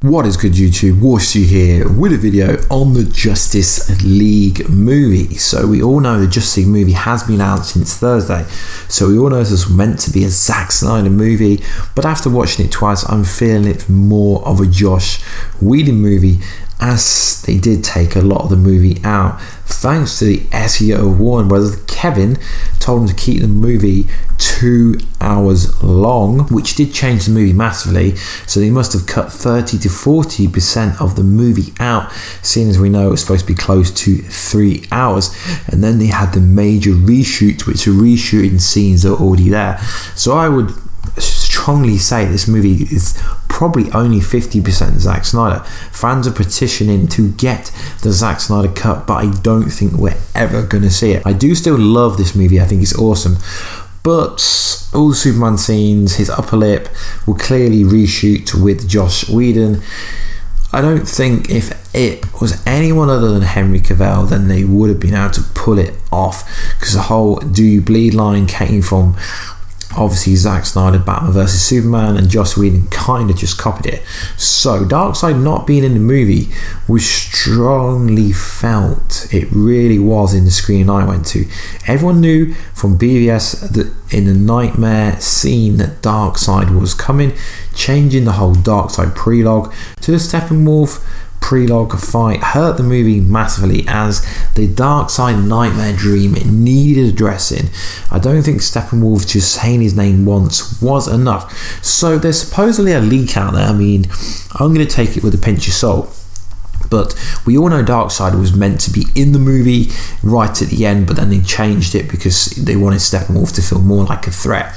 What is good, YouTube? Warstu here with a video on the Justice League movie. So we all know the Justice League movie has been out since Thursday. So we all know this was meant to be a Zack Snyder movie, but after watching it twice, I'm feeling it's more of a Joss Whedon movie, as they did take a lot of the movie out thanks to the SEO of Warner Brothers. Kevin told him to keep the movie 2 hours long, which did change the movie massively. So they must have cut 30 to 40% of the movie out, seeing as we know it's supposed to be close to 3 hours. And then they had the major reshoot, which are reshooting scenes that are already there. So I would strongly say this movie is probably only 50% Zack Snyder. Fans are petitioning to get the Zack Snyder cut, but I don't think we're ever going to see it. I do still love this movie. I think it's awesome, but all the Superman scenes, his upper lip, will clearly reshoot with Joss Whedon. I don't think if it was anyone other than Henry Cavill, then they would have been able to pull it off, because the whole "do you bleed" line came from obviously Zack Snyder, Batman vs Superman, and Joss Whedon kind of just copied it. So DarkSeid not being in the movie was strongly felt. It really was in the screening I went to. Everyone knew from BVS that in the nightmare scene that DarkSeid was coming, changing the whole DarkSeid prelogue to the Steppenwolf prelogue fight hurt the movie massively, as the DarkSeid nightmare dream needed addressing. I don't think Steppenwolf just saying his name once was enough. So there's supposedly a leak out there. I mean, I'm going to take it with a pinch of salt, but we all know DarkSeid was meant to be in the movie right at the end, but then they changed it because they wanted Steppenwolf to feel more like a threat.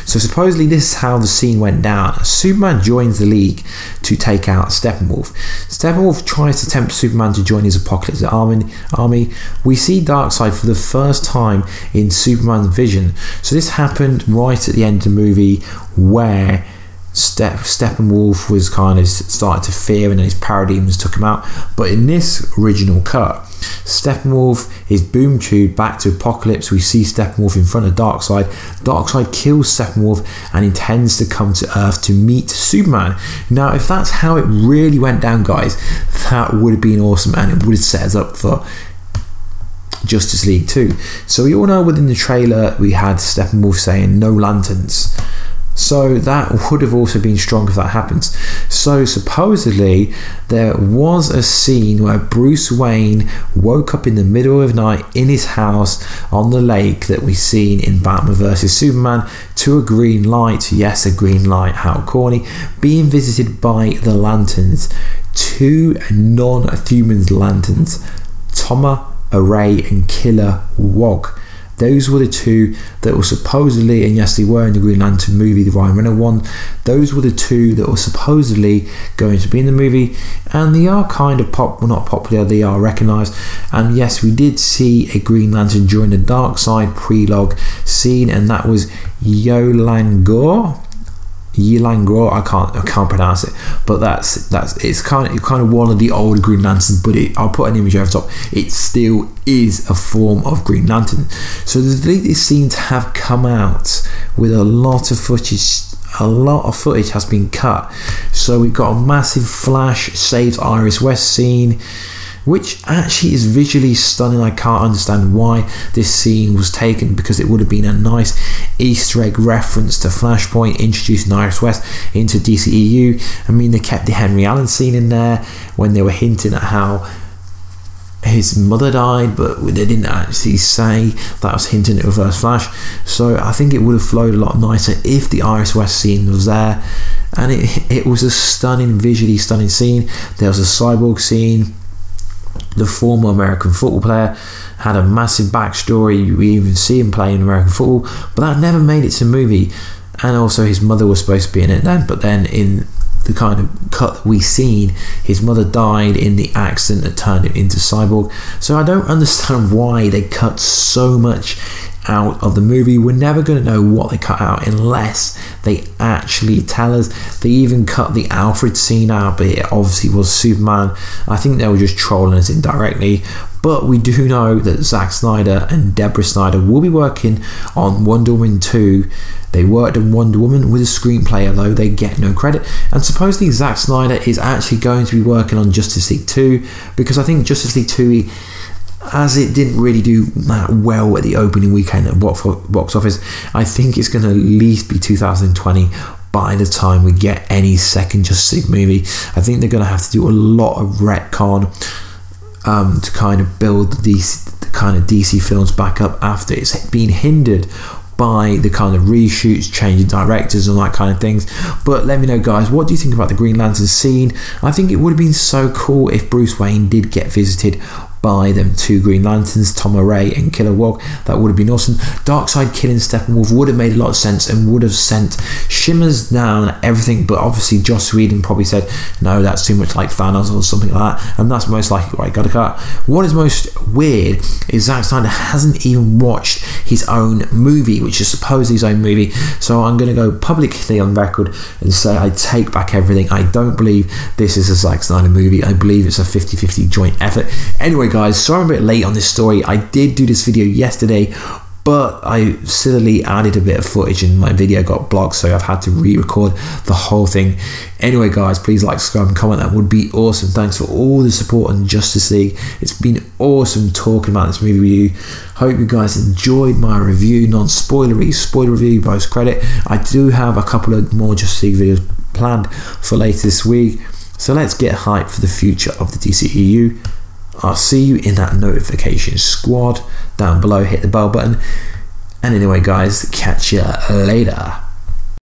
So supposedly this is how the scene went down. Superman joins the League to take out Steppenwolf. Steppenwolf tries to tempt Superman to join his Apocalypse army. We see DarkSeid for the first time in Superman's vision. So this happened right at the end of the movie, where Steppenwolf was kind of started to fear, and then his parademons took him out. But in this original cut, Steppenwolf is boom tubed back to Apocalypse. We see Steppenwolf in front of DarkSeid. DarkSeid kills Steppenwolf and intends to come to Earth to meet Superman. Now, if that's how it really went down, guys, that would have been awesome, and it would have set us up for Justice League 2. So we all know within the trailer we had Steppenwolf saying "no lanterns." So that would have also been strong if that happens. So supposedly there was a scene where Bruce Wayne woke up in the middle of the night in his house on the lake that we've seen in Batman vs Superman, to a green light. Yes, a green light, how corny, being visited by the lanterns, two non-human lanterns, Tomar and Kilowag. Those were the two that were supposedly, and yes, they were in the Green Lantern movie, the Ryan Reynolds one. Those were the two that were supposedly going to be in the movie, and they are kind of not popular, they are recognised. And yes, we did see a Green Lantern during the DarkSeid prelogue scene, and that was Yelangor. I can't pronounce it, but it's kind of one of the old Green Lanterns, but I'll put an image over top. It still is a form of Green Lantern. So these scenes have come out with a lot of footage. A lot of footage has been cut. So we've got a massive Flash saves Iris West scene, which actually is visually stunning. I can't understand why this scene was taken, because it would have been a nice Easter egg reference to Flashpoint, introducing Iris West into DCEU. I mean, they kept the Henry Allen scene in there when they were hinting at how his mother died, but they didn't actually say that was hinting at Reverse Flash. So I think it would have flowed a lot nicer if the Iris West scene was there. And it was a stunning, visually stunning scene. There was a Cyborg scene. The former American football player had a massive backstory. We even see him playing American football, but that never made it to the movie. And also his mother was supposed to be in it then, but then in the kind of cut that we seen, his mother died in the accident that turned him into Cyborg. So I don't understand why they cut so much out of the movie. We're never going to know what they cut out unless they actually tell us. They even cut the Alfred scene out, but it obviously was Superman. I think they were just trolling us indirectly. But we do know that Zack Snyder and Deborah Snyder will be working on Wonder Woman 2. They worked on Wonder Woman with a screenplay, although they get no credit. And supposedly Zack Snyder is actually going to be working on Justice League 2, because I think Justice League 2, as it didn't really do that well at the opening weekend at box office, I think it's going to at least be 2020 by the time we get any second Justice League movie. I think they're going to have to do a lot of retcon to kind of build the kind of DC films back up after it's been hindered by the kind of reshoots, changing directors and that kind of things. But let me know, guys, what do you think about the Green Lantern scene? I think it would have been so cool if Bruce Wayne did get visited by them two Green Lanterns, Tomar and Kilowag. That would have been awesome. DarkSeid killing Steppenwolf would have made a lot of sense and would have sent shimmers down everything, but obviously Joss Whedon probably said, no, that's too much like Thanos or something like that, and that's most likely what I gotta cut. What is most weird is Zack Snyder hasn't even watched his own movie, which is supposedly his own movie, so I'm gonna go publicly on record and say I take back everything. I don't believe this is a Zack Snyder movie. I believe it's a 50-50 joint effort. Anyway, guys, sorry I'm a bit late on this story. I did do this video yesterday, but I silly added a bit of footage and my video got blocked, so I've had to re-record the whole thing. Anyway, guys, please like, subscribe and comment. That would be awesome. Thanks for all the support on Justice League. It's been awesome talking about this movie with you. Hope you guys enjoyed my review, non-spoilery, spoiler review, post credit. I do have a couple of more Justice League videos planned for later this week, so let's get hyped for the future of the DCEU. I'll see you in that notification squad down below. Hit the bell button. And anyway, guys, catch you later.